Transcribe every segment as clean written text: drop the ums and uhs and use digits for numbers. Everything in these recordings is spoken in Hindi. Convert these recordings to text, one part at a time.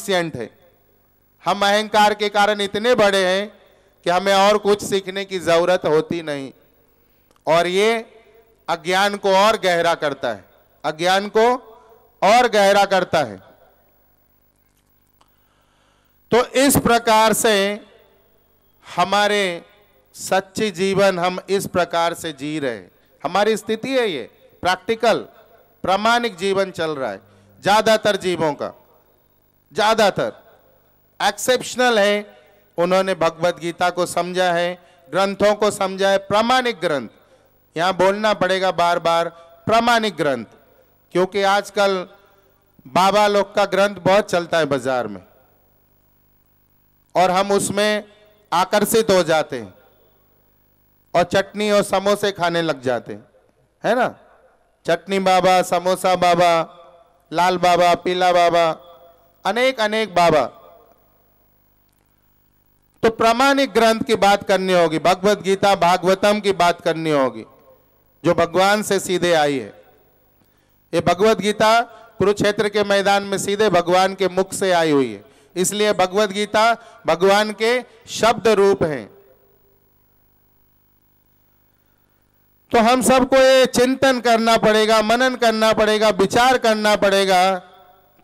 सफिशिएंट है। हम अहंकार के कारण इतने बड़े हैं कि हमें और कुछ सीखने की जरूरत होती नहीं, और ये अज्ञान को और गहरा करता है, अज्ञान को और गहरा करता है। तो इस प्रकार से हमारे सच्ची जीवन हम इस प्रकार से जी रहे हैं। हमारी स्थिति है ये, प्रैक्टिकल प्रामाणिक जीवन चल रहा है ज्यादातर जीवों का, ज्यादातर एक्सेप्शनल है। उन्होंने भगवत गीता को समझा है, ग्रंथों को समझा है, प्रामाणिक ग्रंथ, यहां बोलना पड़ेगा बार बार प्रामाणिक ग्रंथ, क्योंकि आजकल बाबा लोग का ग्रंथ बहुत चलता है बाजार में और हम उसमें आकर्षित हो जाते हैं और चटनी और समोसे खाने लग जाते हैं, है ना। चटनी बाबा, समोसा बाबा, लाल बाबा, पीला बाबा, अनेक अनेक बाबा। तो प्रामाणिक ग्रंथ की बात करनी होगी, भगवत गीता भागवतम की बात करनी होगी, जो भगवान से सीधे आई है। ये भगवत गीता कुरुक्षेत्र के मैदान में सीधे भगवान के मुख से आई हुई है, इसलिए भगवत गीता भगवान के शब्द रूप हैं। तो हम सबको ये चिंतन करना पड़ेगा, मनन करना पड़ेगा, विचार करना पड़ेगा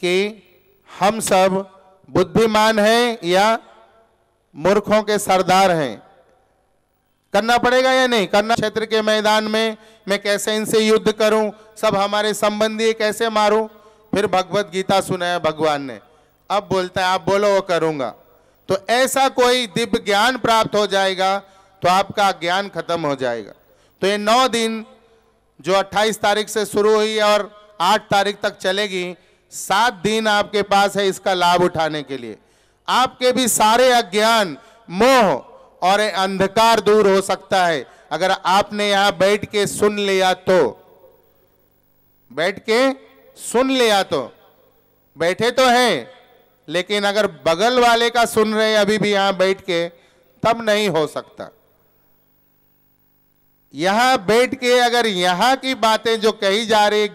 कि हम सब बुद्धिमान हैं या मूर्खों के सरदार हैं। करना पड़ेगा या नहीं करना? क्षेत्र के मैदान में मैं कैसे इनसे युद्ध करूं, सब हमारे संबंधी कैसे मारूं? फिर भगवत गीता सुनाया भगवान ने, अब बोलता है आप बोलो वो करूंगा। तो ऐसा कोई दिव्य ज्ञान प्राप्त हो जाएगा तो आपका ज्ञान खत्म हो जाएगा। तो ये 9 दिन जो 28 तारीख से शुरू हुई और 8 तारीख तक चलेगी, 7 दिन आपके पास है इसका लाभ उठाने के लिए। आपके भी सारे अज्ञान, मोह और अंधकार दूर हो सकता है अगर आपने यहां बैठ के सुन लिया तो। बैठ के सुन लिया तो, बैठे तो हैं लेकिन अगर बगल वाले का सुन रहे अभी भी यहां बैठ के, तब नहीं हो सकता। यहां बैठ के अगर यहां की बातें जो कही जा रही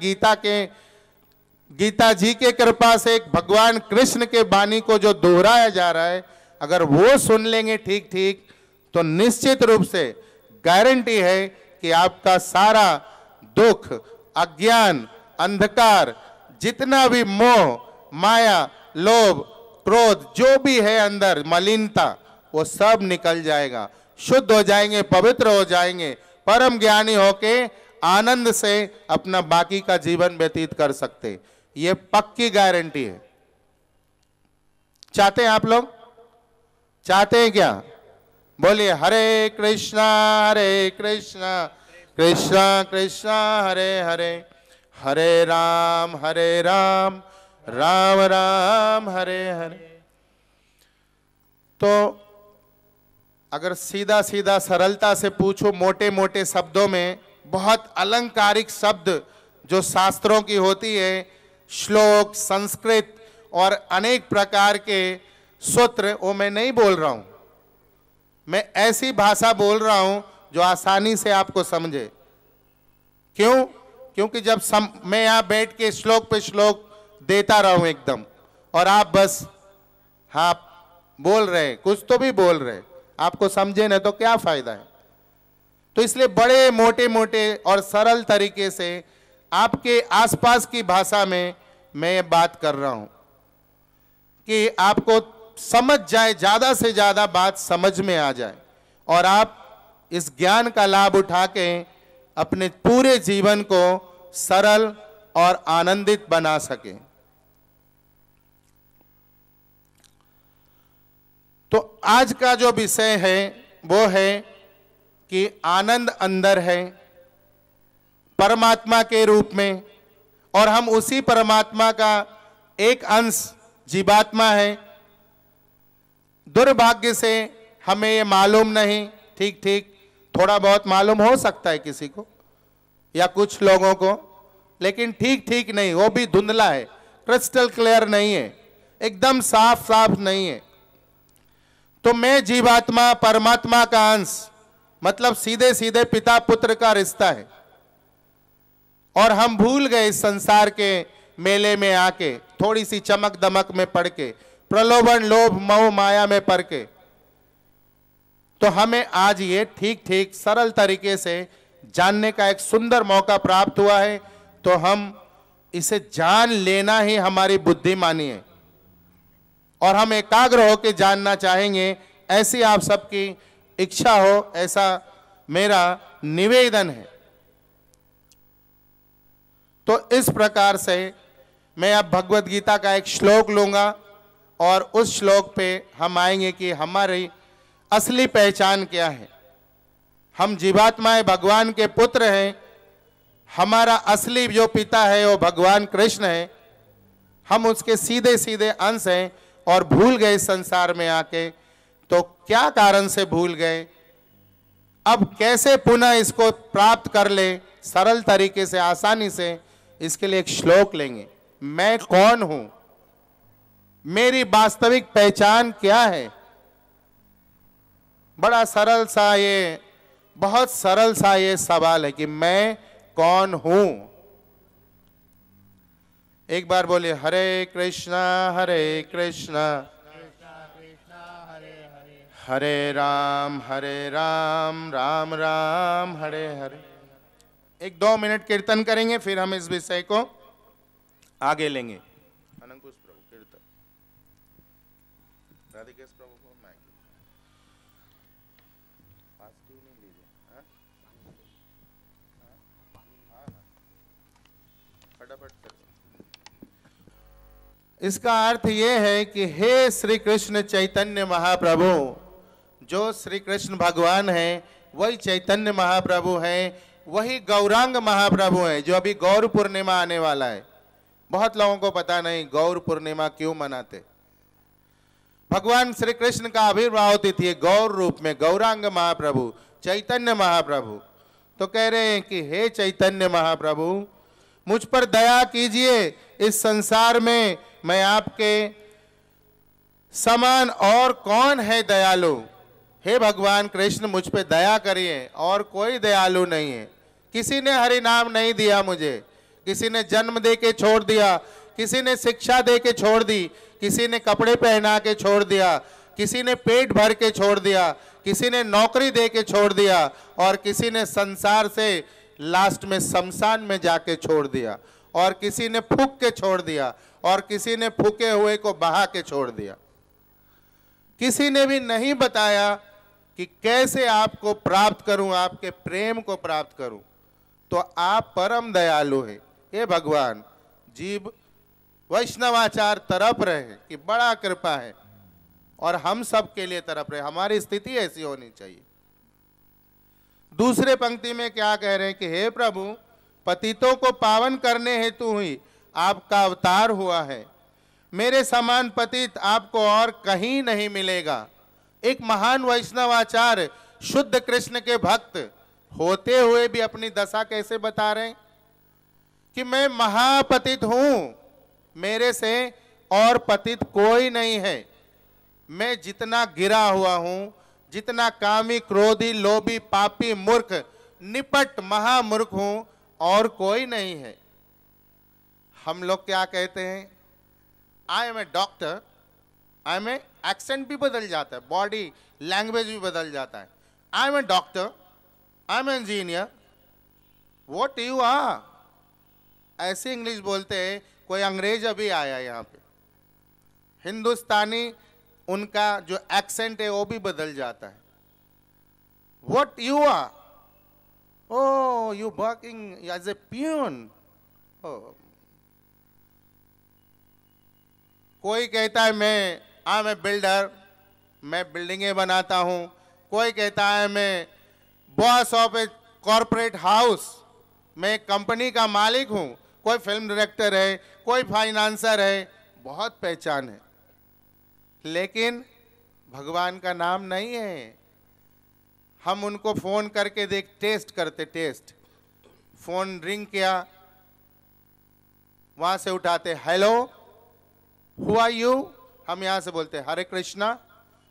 गीता जी के कृपा से भगवान कृष्ण के वाणी को जो दोहराया जा रहा है, अगर वो सुन लेंगे ठीक ठीक, तो निश्चित रूप से गारंटी है कि आपका सारा दुख, अज्ञान, अंधकार, जितना भी मोह, माया, लोभ, क्रोध, जो भी है अंदर मलिनता, वो सब निकल जाएगा। शुद्ध हो जाएंगे, पवित्र हो जाएंगे, परम ज्ञानी होके आनंद से अपना बाकी का जीवन व्यतीत कर सकते। ये पक्की गारंटी है। चाहते हैं आप लोग? चाहते हैं क्या? बोलिए हरे कृष्णा कृष्णा कृष्णा हरे हरे, हरे राम राम राम हरे हरे। तो अगर सीधा सीधा सरलता से पूछो, मोटे मोटे शब्दों में, बहुत अलंकारिक शब्द जो शास्त्रों की होती है, श्लोक, संस्कृत और अनेक प्रकार के सूत्र, वो मैं नहीं बोल रहा हूं। मैं ऐसी भाषा बोल रहा हूं जो आसानी से आपको समझे। क्यों? क्योंकि जब मैं यहां बैठ के श्लोक पे श्लोक देता रहूं एकदम, और आप बस हाँ बोल रहे, कुछ तो भी बोल रहे, आपको समझे ना तो क्या फायदा है? तो इसलिए बड़े मोटे मोटे और सरल तरीके से आपके आसपास की भाषा में मैं ये बात कर रहा हूं कि आपको समझ जाए, ज्यादा से ज्यादा बात समझ में आ जाए और आप इस ज्ञान का लाभ उठा के अपने पूरे जीवन को सरल और आनंदित बना सके। तो आज का जो विषय है वो है कि आनंद अंदर है परमात्मा के रूप में, और हम उसी परमात्मा का एक अंश जीवात्मा है। दुर्भाग्य से हमें ये मालूम नहीं, ठीक ठीक थोड़ा बहुत मालूम हो सकता है किसी को या कुछ लोगों को, लेकिन ठीक ठीक नहीं, वो भी धुंधला है, क्रिस्टल क्लियर नहीं है, एकदम साफ साफ नहीं है। तो मैं जीवात्मा परमात्मा का अंश, मतलब सीधे सीधे पिता पुत्र का रिश्ता है, और हम भूल गए इस संसार के मेले में आके, थोड़ी सी चमक दमक में पड़ के प्रलोभन, लोभ, मोह, माया में पड़ के। तो हमें आज ये ठीक ठीक सरल तरीके से जानने का एक सुंदर मौका प्राप्त हुआ है, तो हम इसे जान लेना ही हमारी बुद्धिमानी है और हम एकाग्र होकर जानना चाहेंगे, ऐसी आप सबकी इच्छा हो, ऐसा मेरा निवेदन है। तो इस प्रकार से मैं अब भगवत गीता का एक श्लोक लूंगा और उस श्लोक पे हम आएंगे कि हमारी असली पहचान क्या है। हम जीवात्माएं भगवान के पुत्र हैं, हमारा असली जो पिता है वो भगवान कृष्ण है, हम उसके सीधे सीधे अंश हैं और भूल गए संसार में आके। तो क्या कारण से भूल गए, अब कैसे पुनः इसको प्राप्त कर ले सरल तरीके से, आसानी से, इसके लिए एक श्लोक लेंगे। मैं कौन हूं, मेरी वास्तविक पहचान क्या है। बड़ा सरल सा ये, बहुत सरल सा ये सवाल है कि मैं कौन हूं। एक बार बोलिए, हरे कृष्णा हरे राम राम राम हरे हरे। एक 2 मिनट कीर्तन करेंगे, फिर हम इस विषय को आगे लेंगे। अनंकुश प्रभु कीर्तन, राधिकेश प्रभु को माइक नहीं लीजिए, फटाफट कर। इसका अर्थ ये है कि हे श्री कृष्ण चैतन्य महाप्रभु, जो श्री कृष्ण भगवान हैं वही चैतन्य महाप्रभु हैं, वही गौरांग महाप्रभु हैं, जो अभी गौर पूर्णिमा आने वाला है। बहुत लोगों को पता नहीं गौर पूर्णिमा क्यों मनाते। भगवान श्री कृष्ण का आविर्भाव तिथि है गौर रूप में, गौरांग महाप्रभु, चैतन्य महाप्रभु। तो कह रहे हैं कि हे चैतन्य महाप्रभु, मुझ पर दया कीजिए, इस संसार में मैं आपके समान और कौन है दयालु। हे भगवान कृष्ण, मुझ पे दया करिए, और कोई दयालु नहीं है। किसी ने हरि नाम नहीं दिया मुझे, किसी ने जन्म दे के छोड़ दिया, किसी ने शिक्षा दे के छोड़ दी, किसी ने कपड़े पहना के छोड़ दिया, किसी ने पेट भर के छोड़ दिया, किसी ने नौकरी दे के छोड़ दिया, और किसी ने संसार से लास्ट में शमशान में जाके छोड़ दिया, और किसी ने फूंक के छोड़ दिया, और किसी ने फूके हुए को बहा के छोड़ दिया। किसी ने भी नहीं बताया कि कैसे आपको प्राप्त करूं, आपके प्रेम को प्राप्त करूं। तो आप परम दयालु हैं। हे भगवान, जीव वैष्णवाचार तरफ रहे कि बड़ा कृपा है, और हम सब के लिए तरफ रहे। हमारी स्थिति ऐसी होनी चाहिए। दूसरे पंक्ति में क्या कह रहे हैं कि हे प्रभु, पतितों को पावन करने हेतु ही आपका अवतार हुआ है। मेरे समान पतित आपको और कहीं नहीं मिलेगा। एक महान वैष्णवाचार्य, शुद्ध कृष्ण के भक्त होते हुए भी अपनी दशा कैसे बता रहे हैं कि मैं महापतित हूं, मेरे से और पतित कोई नहीं है। मैं जितना गिरा हुआ हूं, जितना कामी, क्रोधी, लोभी, पापी, मूर्ख, निपट महामूर्ख हूं, और कोई नहीं है। हम लोग क्या कहते हैं, I am a doctor, I am a, accent भी बदल जाता है, बॉडी लैंग्वेज भी बदल जाता है। I am a doctor, I am engineer, what you are, ऐसे इंग्लिश बोलते हैं। कोई अंग्रेज अभी आया यहाँ पे, हिंदुस्तानी उनका जो एक्सेंट है वो भी बदल जाता है। What you are, oh you working as a peon. कोई कहता है मैं आई एम ए बिल्डर, मैं बिल्डिंगें बनाता हूं। कोई कहता है मैं boss of A corporate house, मैं एक कंपनी का मालिक हूं। कोई फिल्म डायरेक्टर है, कोई फाइनेंसर है, बहुत पहचान है। लेकिन भगवान का नाम नहीं है। हम उनको फोन करके टेस्ट करते, टेस्ट, फोन रिंग किया, वहां से उठाते, हेलो हु आर यू, हम यहां से बोलते हरे कृष्णा,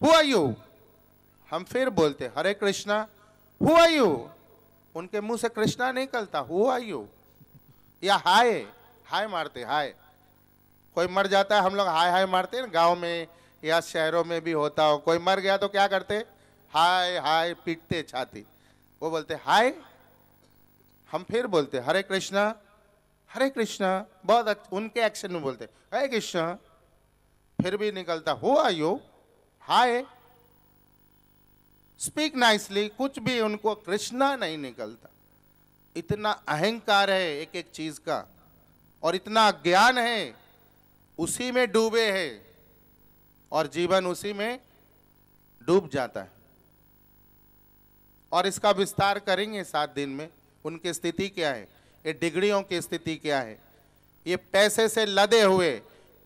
हु आर यू, हम फिर बोलते हरे कृष्णा, हु आर यू, उनके मुंह से कृष्णा निकलता, हु आर यू, या हाय, हाय मारते, हाय, कोई मर जाता है, हम लोग हाय हाय मारते हैं ना, गाँव में या शहरों में भी होता हो, कोई मर गया तो क्या करते, हाय हाय पीटते छाती। वो बोलते हाय, हम फिर बोलते हरे कृष्णा बहुत अच्छा, उनके एक्शन में बोलते हरे कृष्णा, फिर भी निकलता who are you, hi, speak nicely, कुछ भी उनको कृष्णा नहीं निकलता। इतना अहंकार है एक एक चीज का, और इतना ज्ञान है, उसी में डूबे हैं और जीवन उसी में डूब जाता है। और इसका विस्तार करेंगे 7 दिन में। उनकी स्थिति क्या है, ये डिग्रियों की स्थिति क्या है, ये पैसे से लदे हुए,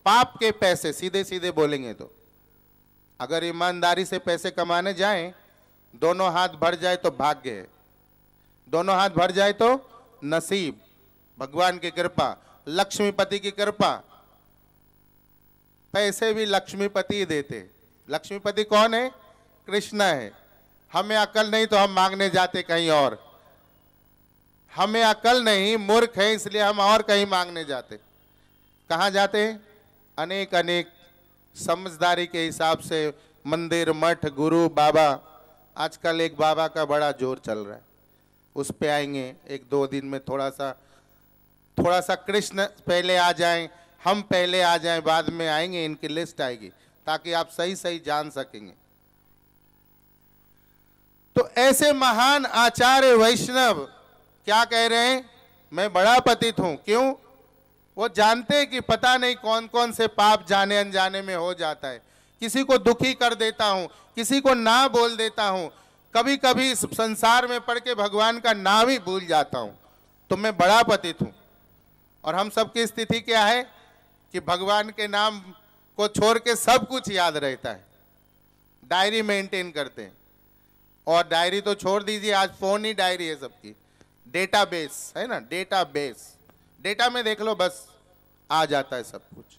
पाप के पैसे, सीधे सीधे बोलेंगे तो अगर ईमानदारी से पैसे कमाने जाएं, दोनों हाथ भर जाए तो भाग्य है, दोनों हाथ भर जाए तो नसीब, भगवान की कृपा, लक्ष्मीपति की कृपा। पैसे भी लक्ष्मीपति देते। लक्ष्मीपति कौन है, कृष्ण है। हमें अकल नहीं तो हम मांगने जाते कहीं और, हमें अकल नहीं, मूर्ख है इसलिए हम और कहीं मांगने जाते। कहाँ जाते, अनेक अनेक समझदारी के हिसाब से मंदिर, मठ, गुरु, बाबा। आजकल एक बाबा का बड़ा जोर चल रहा है, उस पे आएंगे 1-2 दिन में। थोड़ा सा कृष्ण पहले आ जाएं, हम पहले आ जाएं, बाद में आएंगे, इनकी लिस्ट आएगी ताकि आप सही सही जान सकेंगे। तो ऐसे महान आचार्य वैष्णव क्या कह रहे हैं, मैं बड़ा पतित हूं। क्यों, वो जानते हैं कि पता नहीं कौन कौन से पाप जाने अनजाने में हो जाता है। किसी को दुखी कर देता हूं, किसी को ना बोल देता हूं, कभी कभी इस संसार में पड़ के भगवान का नाम ही भूल जाता हूं, तो मैं बड़ा पतित हूं। और हम सबकी स्थिति क्या है कि भगवान के नाम को छोड़ के सब कुछ याद रहता है। डायरी मेंटेन करते हैं, और डायरी तो छोड़ दीजिए, आज फोन ही डायरी है सबकी। डेटाबेस है ना, डेटाबेस, डेटा में देख लो, बस आ जाता है सब कुछ।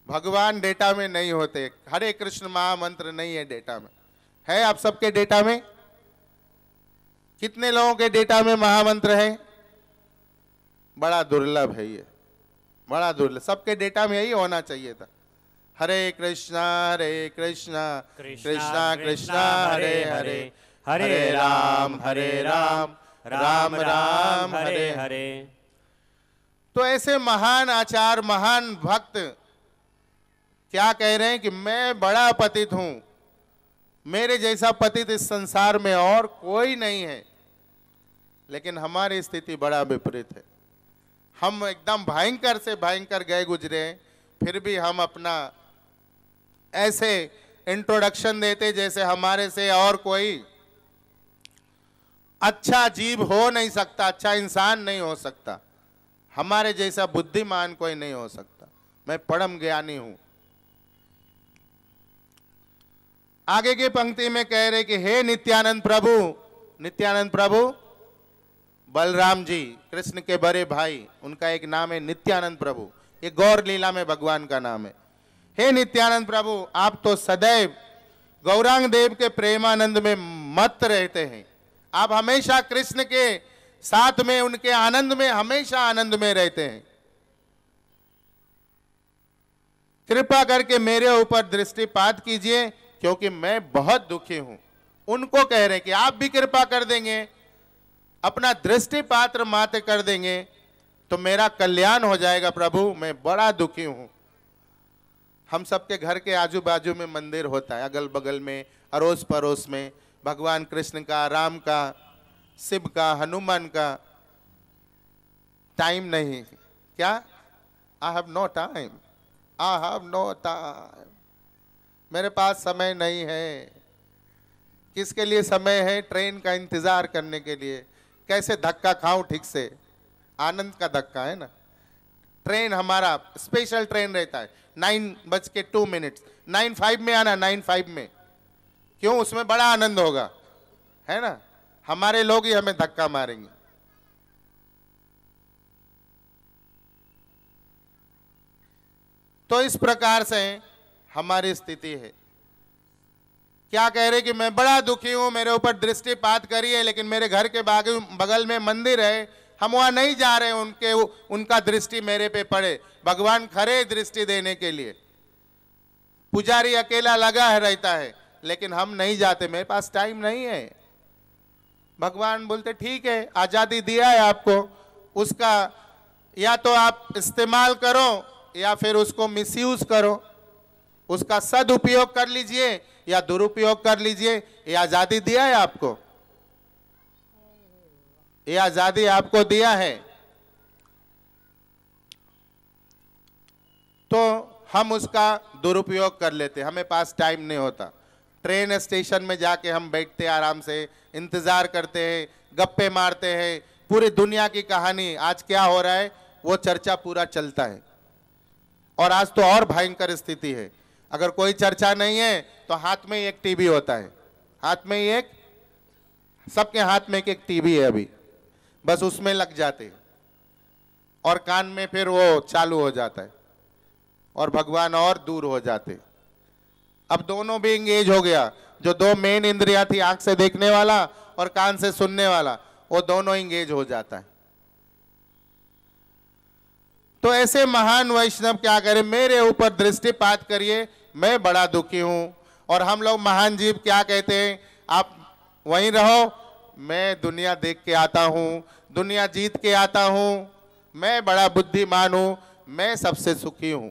भगवान डेटा में नहीं होते। हरे कृष्ण महामंत्र नहीं है डेटा में, है आप सबके डेटा में? कितने लोगों के डेटा में महामंत्र है? बड़ा दुर्लभ है ये, बड़ा दुर्लभ। सबके डेटा में यही होना चाहिए था, हरे कृष्णा कृष्णा कृष्णा हरे हरे, हरे राम राम राम हरे हरे। तो ऐसे महान आचार्य, महान भक्त क्या कह रहे हैं कि मैं बड़ा पतित हूं, मेरे जैसा पतित इस संसार में और कोई नहीं है। लेकिन हमारी स्थिति बड़ा विपरीत है। हम एकदम भयंकर से भयंकर गए गुजरे, फिर भी हम अपना ऐसे इंट्रोडक्शन देते जैसे हमारे से और कोई अच्छा जीव हो नहीं सकता, अच्छा इंसान नहीं हो सकता, हमारे जैसा बुद्धिमान कोई नहीं हो सकता। मैं परम ज्ञानी हूं। आगे की पंक्ति में कह रहे कि हे नित्यानंद प्रभु, नित्यानंद प्रभु बलराम जी, कृष्ण के बड़े भाई, उनका एक नाम है नित्यानंद प्रभु। ये गौर लीला में भगवान का नाम है। हे नित्यानंद प्रभु, आप तो सदैव गौरांग देव के प्रेमानंद में मत रहते हैं। आप हमेशा कृष्ण के साथ में, उनके आनंद में, हमेशा आनंद में रहते हैं। कृपा करके मेरे ऊपर दृष्टिपात कीजिए, क्योंकि मैं बहुत दुखी हूं। उनको कह रहे कि आप भी कृपा कर देंगे, अपना दृष्टिपात मात्र कर देंगे तो मेरा कल्याण हो जाएगा प्रभु, मैं बड़ा दुखी हूं। हम सबके घर के आजू बाजू में मंदिर होता है, अगल बगल में, अड़ोस पड़ोस में, भगवान कृष्ण का, राम का, शिव का, हनुमान का। टाइम नहीं, क्या? I have no time, I have no time, मेरे पास समय नहीं है। किसके लिए समय है? ट्रेन का इंतजार करने के लिए। कैसे धक्का खाऊं ठीक से? आनंद का धक्का है ना। ट्रेन हमारा स्पेशल ट्रेन रहता है 9:02, 9:05 में आना, 9:05 में। क्यों? उसमें बड़ा आनंद होगा, है ना। हमारे लोग ही हमें धक्का मारेंगे। तो इस प्रकार से हमारी स्थिति है। क्या कह रहे कि मैं बड़ा दुखी हूं, मेरे ऊपर दृष्टिपात करिए, लेकिन मेरे घर के बगल में मंदिर है, हम वहां नहीं जा रहे उनका दृष्टि मेरे पे पड़े। भगवान खरे दृष्टि देने के लिए, पुजारी अकेला लगा है रहता है, लेकिन हम नहीं जाते, मेरे पास टाइम नहीं है। भगवान बोलते ठीक है, आजादी दिया है आपको, उसका या तो आप इस्तेमाल करो या फिर उसको मिसयूज करो, उसका सदुपयोग कर लीजिए या दुरुपयोग कर लीजिए। ये आजादी दिया है आपको, ये आजादी आपको दिया है। तो हम उसका दुरुपयोग कर लेते, हमें पास टाइम नहीं होता। ट्रेन स्टेशन में जाके हम बैठते, आराम से इंतजार करते हैं, गप्पे मारते हैं, पूरी दुनिया की कहानी आज क्या हो रहा है वो चर्चा पूरा चलता है। और आज तो और भयंकर स्थिति है, अगर कोई चर्चा नहीं है तो हाथ में एक टीवी होता है, हाथ में एक, सबके हाथ में एक टीवी है अभी, बस उसमें लग जाते हैं और कान में फिर वो चालू हो जाता है और भगवान और दूर हो जाते। अब दोनों भी इंगेज हो गया, जो दो मेन इंद्रियां थी, आंख से देखने वाला और कान से सुनने वाला, वो दोनों इंगेज हो जाता है। तो ऐसे महान वैष्णव क्या करें, मेरे ऊपर दृष्टिपात करिए, मैं बड़ा दुखी हूं। और हम लोग महान जीव क्या कहते हैं, आप वहीं रहो, मैं दुनिया देख के आता हूं, दुनिया जीत के आता हूं, मैं बड़ा बुद्धिमान हूं, मैं सबसे सुखी हूं,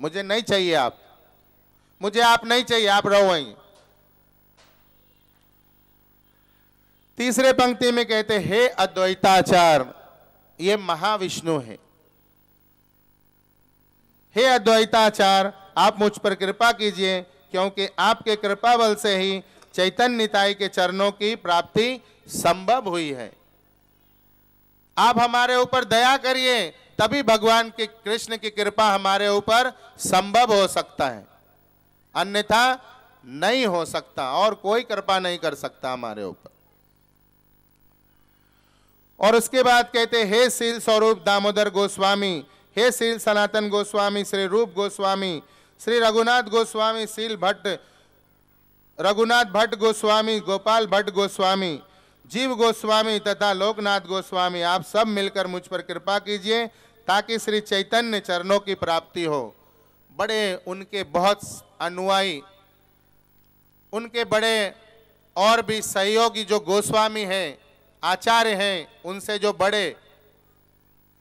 मुझे नहीं चाहिए आप, मुझे आप नहीं चाहिए, आप रहो वहीं। तीसरे पंक्ति में कहते, हे अद्वैताचार्य, ये महाविष्णु है। हे अद्वैताचार्य, आप मुझ पर कृपा कीजिए, क्योंकि आपके कृपा बल से ही चैतन्य निताई के चरणों की प्राप्ति संभव हुई है। आप हमारे ऊपर दया करिए, तभी भगवान के कृष्ण की कृपा हमारे ऊपर संभव हो सकता है, अन्यथा नहीं हो सकता, और कोई कृपा नहीं कर सकता हमारे ऊपर। और उसके बाद कहते, हे शील स्वरूप दामोदर गोस्वामी, हे शील सनातन गोस्वामी, श्री रूप गोस्वामी, श्री रघुनाथ गोस्वामी, शील भट्ट रघुनाथ भट्ट गोस्वामी, गोपाल भट्ट गोस्वामी, जीव गोस्वामी तथा लोकनाथ गोस्वामी, आप सब मिलकर मुझ पर कृपा कीजिए, ताकि श्री चैतन्य चरणों की प्राप्ति हो। बड़े उनके बहुत अनुयायी, उनके बड़े और भी सहयोगी जो गोस्वामी हैं, आचार्य हैं, उनसे जो बड़े,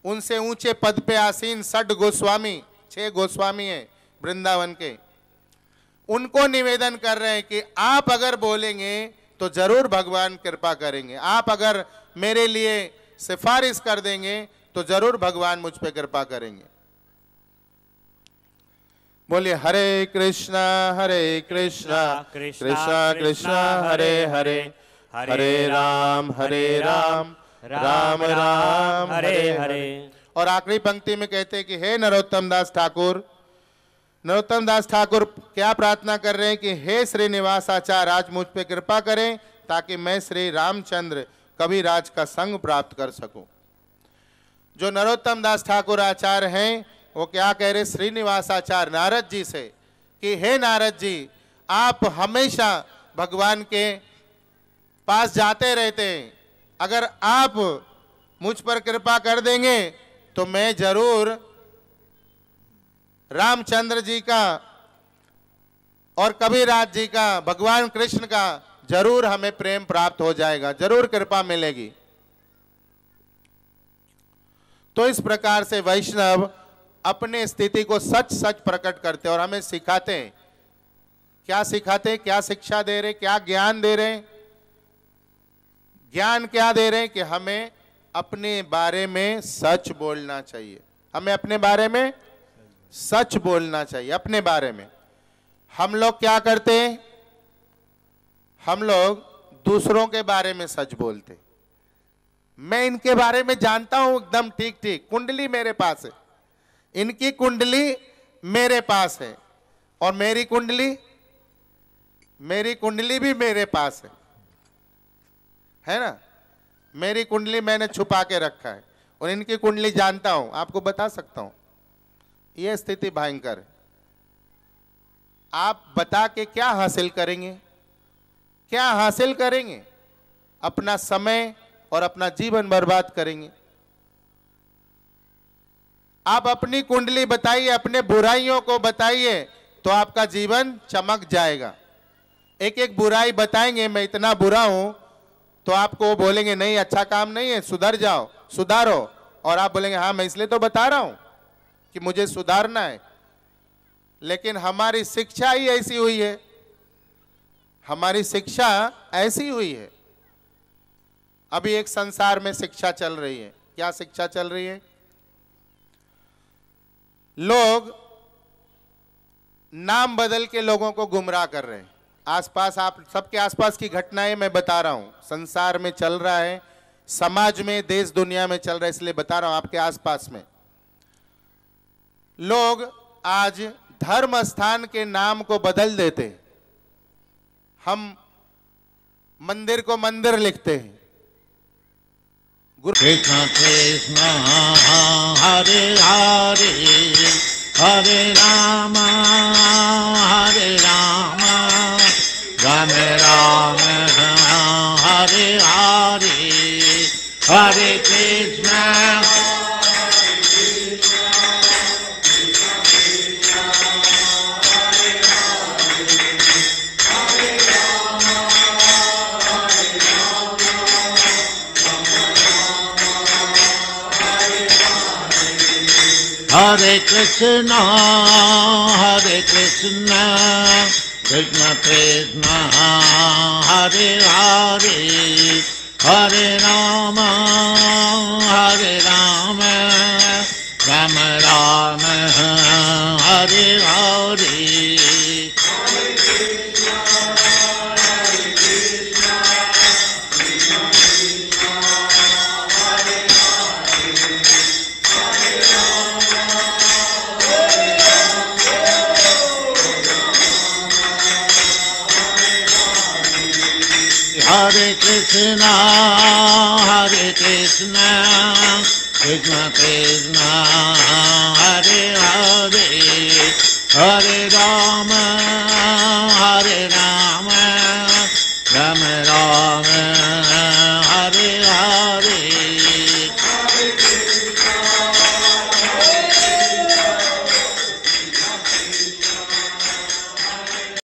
उनसे ऊंचे पद पे आसीन 6 गोस्वामी, 6 गोस्वामी हैं वृंदावन के, उनको निवेदन कर रहे हैं कि आप अगर बोलेंगे तो जरूर भगवान कृपा करेंगे, आप अगर मेरे लिए सिफारिश कर देंगे तो जरूर भगवान मुझ पे कृपा करेंगे। बोलिए हरे कृष्णा कृष्णा कृष्णा हरे हरे, हरे राम राम राम हरे हरे। और आखिरी पंक्ति में कहते हैं कि हे नरोत्तम दास ठाकुर, नरोत्तम दास ठाकुर क्या प्रार्थना कर रहे हैं कि हे श्रीनिवास आचार्य, आज मुझ पे कृपा करें, ताकि मैं श्री रामचंद्र कविराज का संग प्राप्त कर सकूं। जो नरोत्तम दास ठाकुर आचार्य हैं, वो क्या कह रहे श्रीनिवास आचार्य नारद जी से कि हे नारद जी, आप हमेशा भगवान के पास जाते रहते हैं, अगर आप मुझ पर कृपा कर देंगे तो मैं जरूर रामचंद्र जी का और कबीरदास जी का, भगवान कृष्ण का जरूर हमें प्रेम प्राप्त हो जाएगा, जरूर कृपा मिलेगी। तो इस प्रकार से वैष्णव अपने स्थिति को सच सच प्रकट करते और हमें सिखाते हैं। क्या सिखाते हैं, क्या शिक्षा दे रहे, क्या ज्ञान दे रहे हैं? ज्ञान क्या दे रहे हैं कि हमें अपने बारे में सच बोलना चाहिए, हमें अपने बारे में सच बोलना चाहिए। अपने बारे में हम लोग क्या करते हैं, हम लोग दूसरों के बारे में सच बोलते। मैं इनके बारे में जानता हूं एकदम ठीक ठीक, कुंडली मेरे पास है, इनकी कुंडली मेरे पास है, और मेरी कुंडली भी मेरे पास है ना। मेरी कुंडली मैंने छुपा के रखा है और इनकी कुंडली जानता हूं, आपको बता सकता हूं। यह स्थिति भयंकर है। आप बता के क्या हासिल करेंगे, क्या हासिल करेंगे? अपना समय और अपना जीवन बर्बाद करेंगे। आप अपनी कुंडली बताइए, अपने बुराइयों को बताइए, तो आपका जीवन चमक जाएगा। एक एक बुराई बताएंगे, मैं इतना बुरा हूं, तो आपको बोलेंगे नहीं अच्छा काम नहीं है, सुधर जाओ, सुधारो। और आप बोलेंगे हाँ मैं इसलिए तो बता रहा हूं कि मुझे सुधारना है। लेकिन हमारी शिक्षा ही ऐसी हुई है, हमारी शिक्षा ऐसी हुई है। अभी एक संसार में शिक्षा चल रही है। क्या शिक्षा चल रही है? लोग नाम बदल के लोगों को गुमराह कर रहे हैं। आसपास, आप सबके आसपास की घटनाएं मैं बता रहा हूं, संसार में चल रहा है, समाज में, देश दुनिया में चल रहा है, इसलिए बता रहा हूं। आपके आसपास में लोग आज धर्म स्थान के नाम को बदल देते हैं। हम मंदिर को मंदिर लिखते हैं। Krishna Krishna Hare Hare Hare Ram Ram Ram Hare Hare Hare Krishna Hare Krishna, Krishna Krishna, Hare Hare, Hare Rama, Rama Rama, Hare Hare. Hare Krishna, Krishna Krishna, Hare Hare, Hare Rama, Rama Rama.